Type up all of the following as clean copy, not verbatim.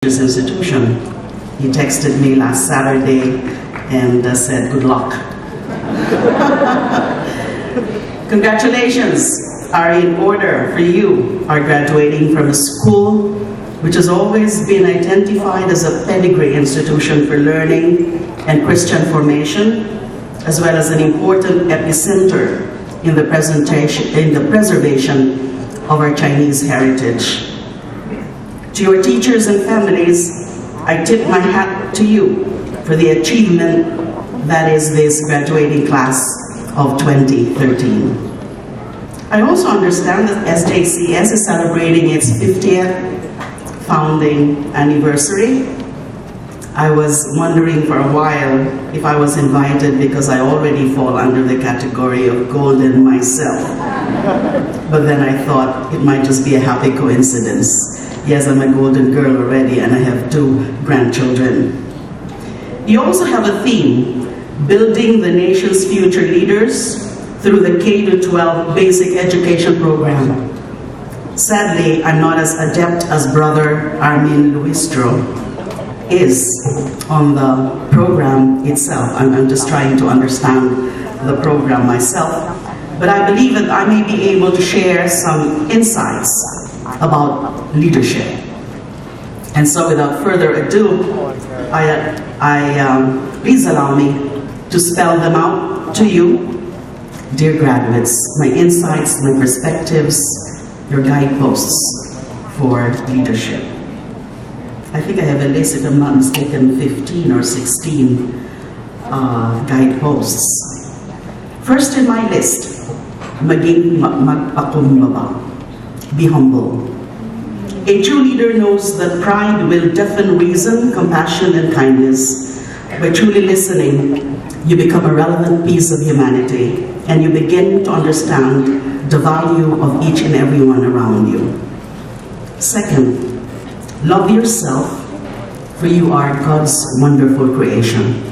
institution. He texted me last Saturday and said, "Good luck." Congratulations are in order for you, are graduating from a school which has always been identified as a pedigree institution for learning and Christian formation, as well as an important epicenter in the preservation of our Chinese heritage. To your teachers and families, I tip my hat to you for the achievement that is this graduating class of 2013. I also understand that SJCS is celebrating its 50th founding anniversary. I was wondering for a while if I was invited because I already fall under the category of golden myself. But then I thought it might just be a happy coincidence. Yes, I'm a golden girl already and I have 2 grandchildren. You also have a theme, building the nation's future leaders through the K-12 basic education program. Sadly, I'm not as adept as Brother Armin Luistro is on the program itself. I'm just trying to understand the program myself. But I believe that I may be able to share some insights about leadership. And so without further ado, please allow me to spell them out to you, dear graduates, my insights, my perspectives, your guideposts for leadership. I think I have a list, if I'm not mistaken, 15 or 16 guideposts. First in my list, maging magpakumbaba. Be humble. A true leader knows that pride will deafen reason, compassion, and kindness. By truly listening, you become a relevant piece of humanity, and you begin to understand the value of each and every one around you. Second, love yourself, for you are God's wonderful creation.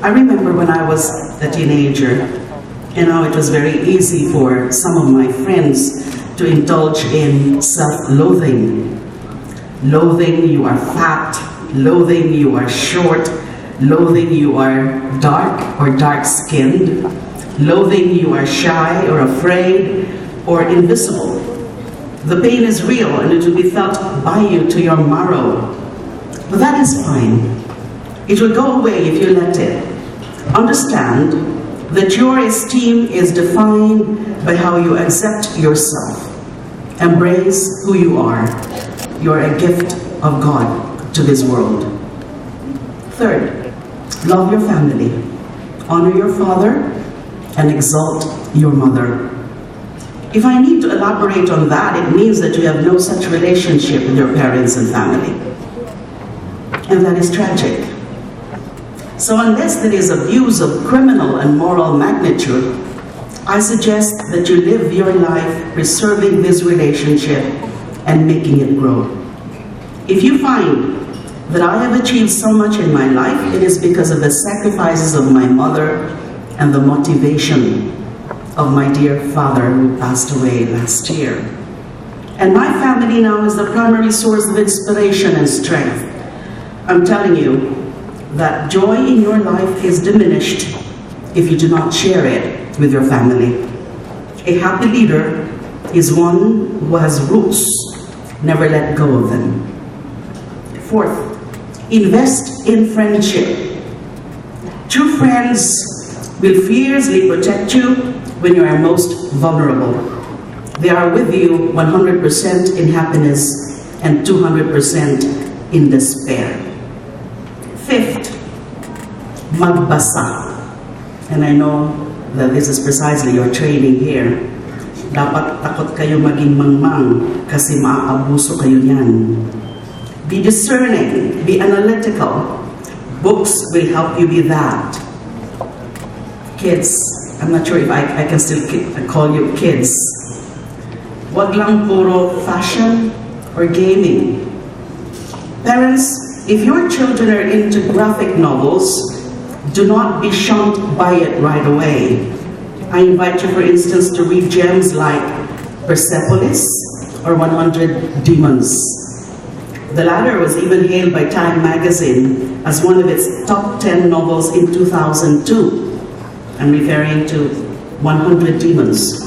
I remember when I was a teenager, and now it was very easy for some of my friends to indulge in self-loathing. Loathing you are fat, loathing you are short, loathing you are dark or dark-skinned, loathing you are shy or afraid or invisible. The pain is real and it will be felt by you to your marrow. But that is fine. It will go away if you let it. Understand that your esteem is defined by how you accept yourself. Embrace who you are. You are a gift of God to this world. Third, love your family. Honor your father and exalt your mother. If I need to elaborate on that, it means that you have no such relationship with your parents and family. And that is tragic. So unless there is abuse of criminal and moral magnitude, I suggest that you live your life preserving this relationship and making it grow. If you find that I have achieved so much in my life, it is because of the sacrifices of my mother and the motivation of my dear father who passed away last year. And my family now is the primary source of inspiration and strength. I'm telling you that joy in your life is diminished if you do not share it with your family. A happy leader is one who has roots, never let go of them. Fourth, invest in friendship. True friends will fiercely protect you when you are most vulnerable. They are with you 100% in happiness and 200% in despair. Fifth, magbasa. And I know that this is precisely your training here. Dapat takot kayo maging mangmang kasi maaabuso kayo niyan. Be discerning, be analytical. Books will help you be that. Kids, I'm not sure if I can still call you kids. Wag lang puro fashion or gaming. Parents, if your children are into graphic novels, do not be shunned by it right away. I invite you, for instance, to read gems like Persepolis or 100 Demons. The latter was even hailed by Time magazine as one of its top 10 novels in 2002. I'm referring to 100 Demons.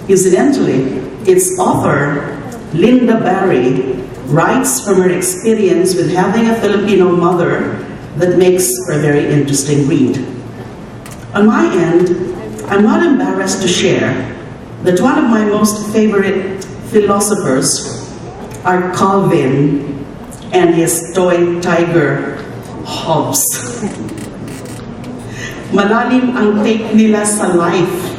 Incidentally, its author, Linda Barry, writes from her experience with having a Filipino mother that makes for a very interesting read. On my end, I'm not embarrassed to share that one of my most favorite philosophers are Calvin and his toy tiger, Hobbes. Malalim ang take nila sa life.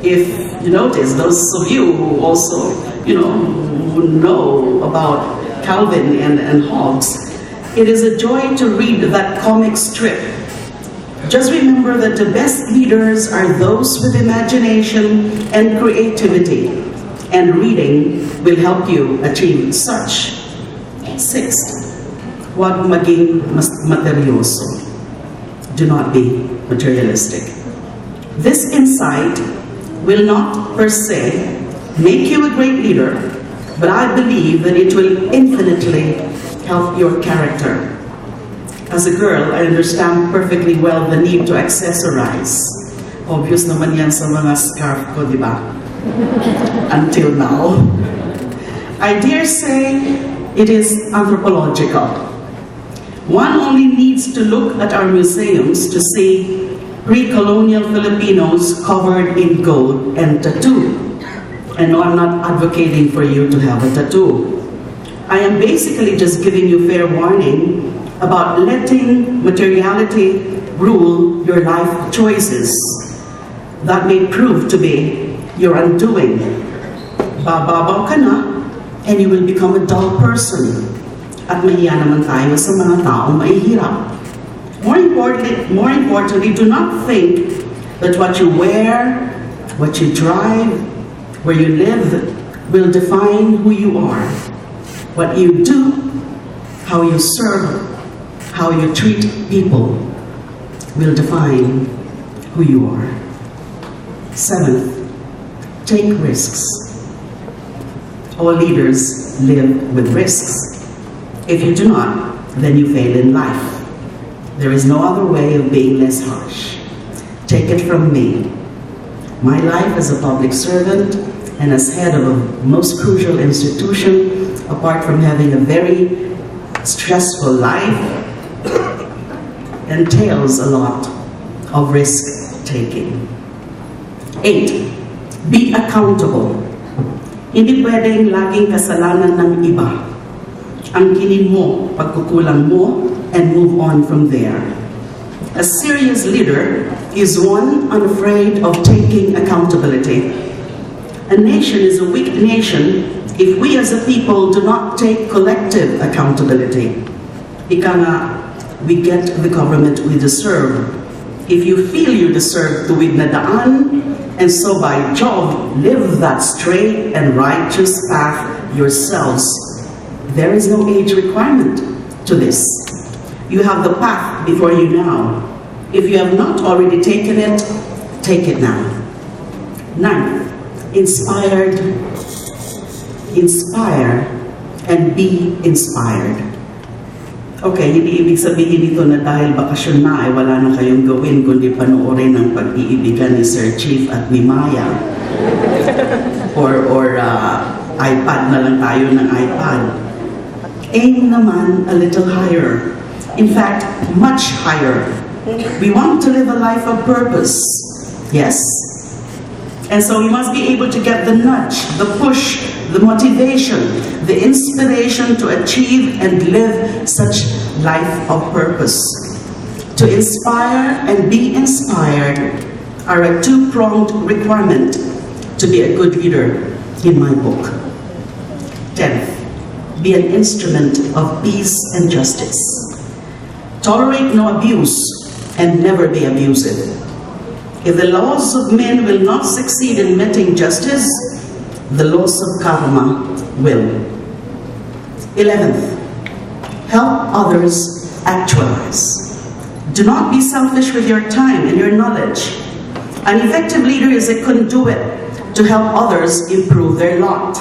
If you notice, those of you who also, who know about Calvin and Hobbes, it is a joy to read that comic strip. Just remember that the best leaders are those with imagination and creativity, and reading will help you achieve such. Sixth, huwag maging materyoso. Do not be materialistic. This insight will not per se make you a great leader, but I believe that it will infinitely help your character. As a girl, I understand perfectly well the need to accessorize. Obvious naman yan sa mga scarf ko, di ba? Until now. I dare say it is anthropological. One only needs to look at our museums to see pre-colonial Filipinos covered in gold and tattoo. And no, I'm not advocating for you to have a tattoo. I am basically just giving you fair warning about letting materiality rule your life choices. That may prove to be your undoing. Bababaw ka na, and you will become a dull person. At mahiya naman tayo sa mga taong mahihirap. More importantly, do not think that what you wear, what you drive, where you live, will define who you are. What you do, how you serve, how you treat people, will define who you are. Seventh, take risks. All leaders live with risks. If you do not, then you fail in life. There is no other way of being less harsh. Take it from me. My life as a public servant and as head of a most crucial institution, apart from having a very stressful life, entails a lot of risk-taking. 8, be accountable. Hindi pwedeng laging kasalanan ng iba. Angkinin mo, pagkukulang mo, and move on from there. A serious leader is one unafraid of taking accountability. A nation is a weak nation if we as a people do not take collective accountability. Ika nga, we get the government we deserve. If you feel you deserve tuwid na daan, and so by Jove, live that straight and righteous path yourselves. There is no age requirement to this. You have the path before you now. If you have not already taken it, take it now. 9, inspire and be inspired. Okay, hindi ibig sabihin ito na dahil bakasyon na ay wala na kayong gawin kundi panoorin ang pag-iibigan ni Sir Chief at ni Maya. or iPad na lang tayo ng iPad. Aim naman a little higher. In fact, much higher. We want to live a life of purpose. Yes? And so we must be able to get the nudge, the push, the motivation, the inspiration to achieve and live such life of purpose. To inspire and be inspired are a two-pronged requirement to be a good leader in my book. 10th, be an instrument of peace and justice. Tolerate no abuse and never be abusive. If the laws of men will not succeed in meting justice, the laws of karma will. 11th, help others actualize. Do not be selfish with your time and your knowledge. An effective leader is a conduit to help others improve their lot.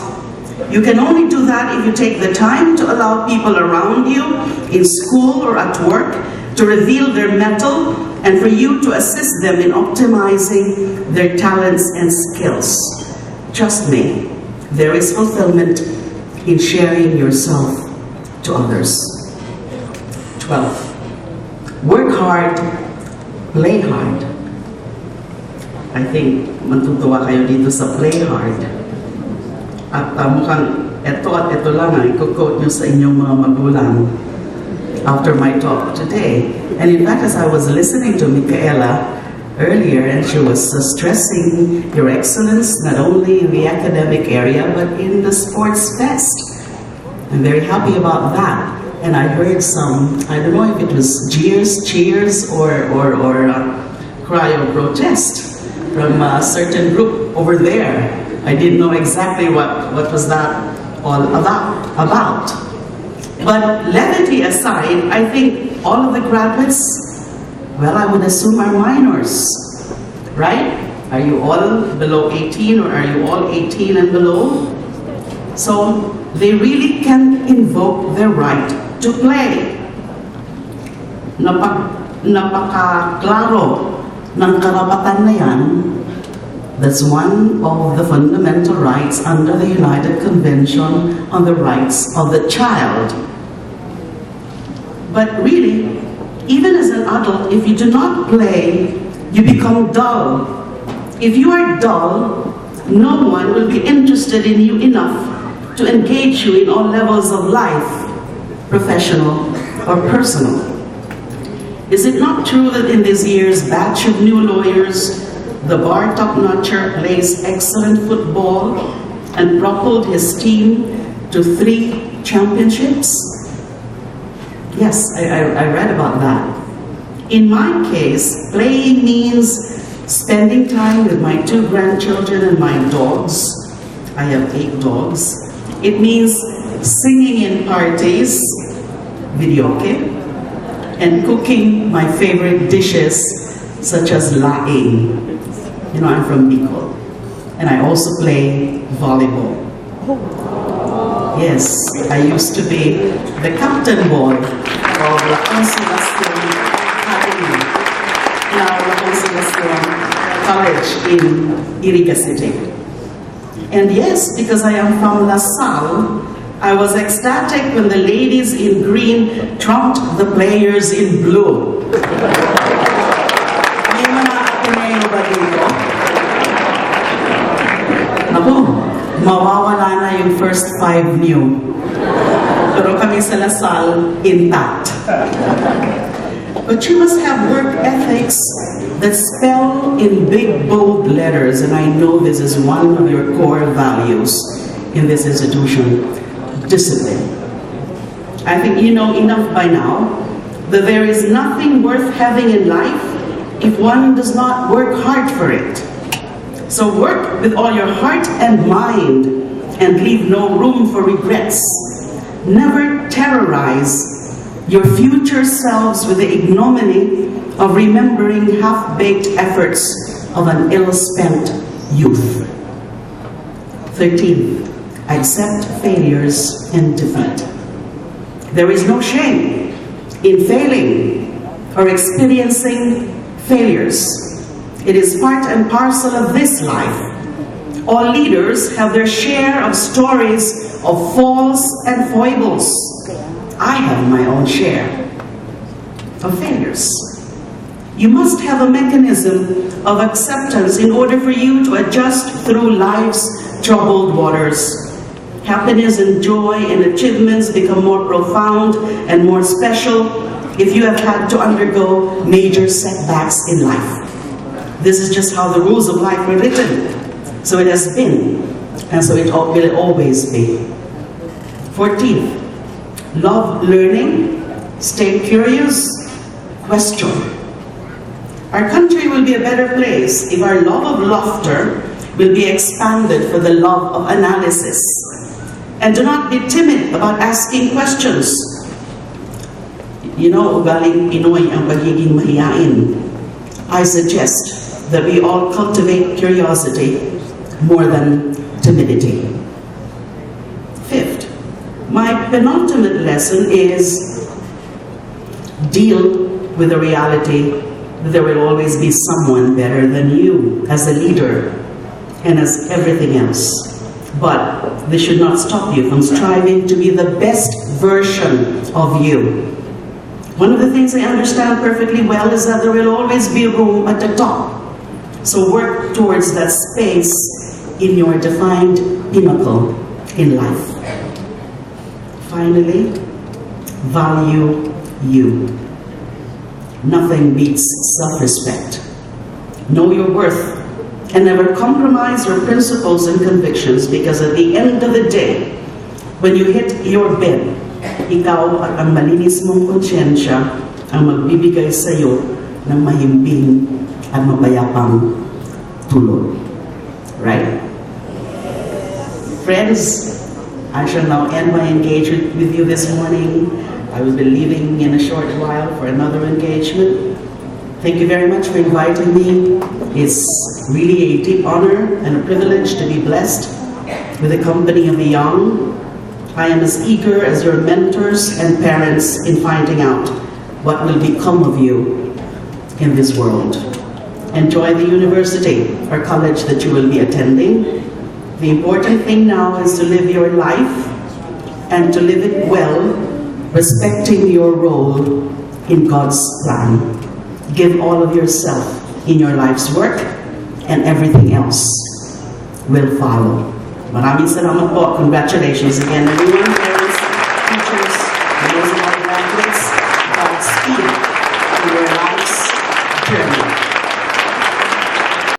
You can only do that if you take the time to allow people around you, in school or at work, to reveal their mettle and for you to assist them in optimizing their talents and skills. Trust me, there is fulfillment in sharing yourself to others. 12. Work hard, play hard. I think matutuwa kayo dito sa play hard. At mukhang ito at ito lang ang i-quote nyo sa inyong mga magulang after my talk today. And in fact, as I was listening to Micaela earlier, and she was stressing your excellence not only in the academic area, but in the sports fest. I'm very happy about that. And I heard some, I don't know if it was cheers, or cry of protest from a certain group over there. I didn't know exactly what was that all about. But levity aside, I think all of the graduates, well, I would assume are minors, right? Are you all below 18 or are you all 18 and below? So they really can invoke their right to play. Napakaklaro ng karapatan na yan. That's one of the fundamental rights under the United Convention on the Rights of the Child. But really, even as an adult, if you do not play, you become dull. If you are dull, no one will be interested in you enough to engage you in all levels of life, professional or personal. Is it not true that in this year's batch of new lawyers, the bar top-notcher plays excellent football and propelled his team to 3 championships? Yes, I read about that. In my case, playing means spending time with my 2 grandchildren and my dogs. I have 8 dogs. It means singing in parties, videoke, and cooking my favorite dishes such as laing. You know, I'm from Bicol, and I also play volleyball. Yes, I used to be the captain boy of La Consolacion Academy, now La Consolacion College in Iriga City. And yes, because I am from La Salle, I was ecstatic when the ladies in green trumped the players in blue. Ako, mawawala na yung first 5 new. Pero kami sa La Salle, intact. But you must have work ethics that spell in big, bold letters, and I know this is one of your core values in this institution, discipline. I think you know enough by now that there is nothing worth having in life if one does not work hard for it. So work with all your heart and mind and leave no room for regrets. Never terrorize your future selves with the ignominy of remembering half-baked efforts of an ill-spent youth. 13. Accept failures and defeat. There is no shame in failing or experiencing failures. It is part and parcel of this life. All leaders have their share of stories of falls and foibles. I have my own share of failures. You must have a mechanism of acceptance in order for you to adjust through life's troubled waters. Happiness and joy and achievements become more profound and more special if you have had to undergo major setbacks in life. This is just how the rules of life were written. So it has been, and so it will always be. 14. Love learning, stay curious, question. Our country will be a better place if our love of laughter will be expanded for the love of analysis. And do not be timid about asking questions. You know, ugaling Pinoy ang pagiging mahiyain. I suggest that we all cultivate curiosity more than timidity. My penultimate lesson is deal with the reality that there will always be someone better than you as a leader and as everything else. But this should not stop you from striving to be the best version of you. One of the things I understand perfectly well is that there will always be room at the top. So work towards that space in your defined pinnacle in life. Finally, value you. Nothing beats self-respect. Know your worth and never compromise your principles and convictions, because at the end of the day, when you hit your bed, ikaw at ang malinis mong konsyensya ang magbibigay sa iyo ng mahimbing at mapayapang tulog. Right? Friends, I shall now end my engagement with you this morning. I will be leaving in a short while for another engagement. Thank you very much for inviting me. It's really a deep honor and a privilege to be blessed with the company of the young. I am as eager as your mentors and parents in finding out what will become of you in this world. Enjoy the university or college that you will be attending. The important thing now is to live your life and to live it well, respecting your role in God's plan. Give all of yourself in your life's work and everything else will follow. Maraming salamat po. Congratulations again, everyone.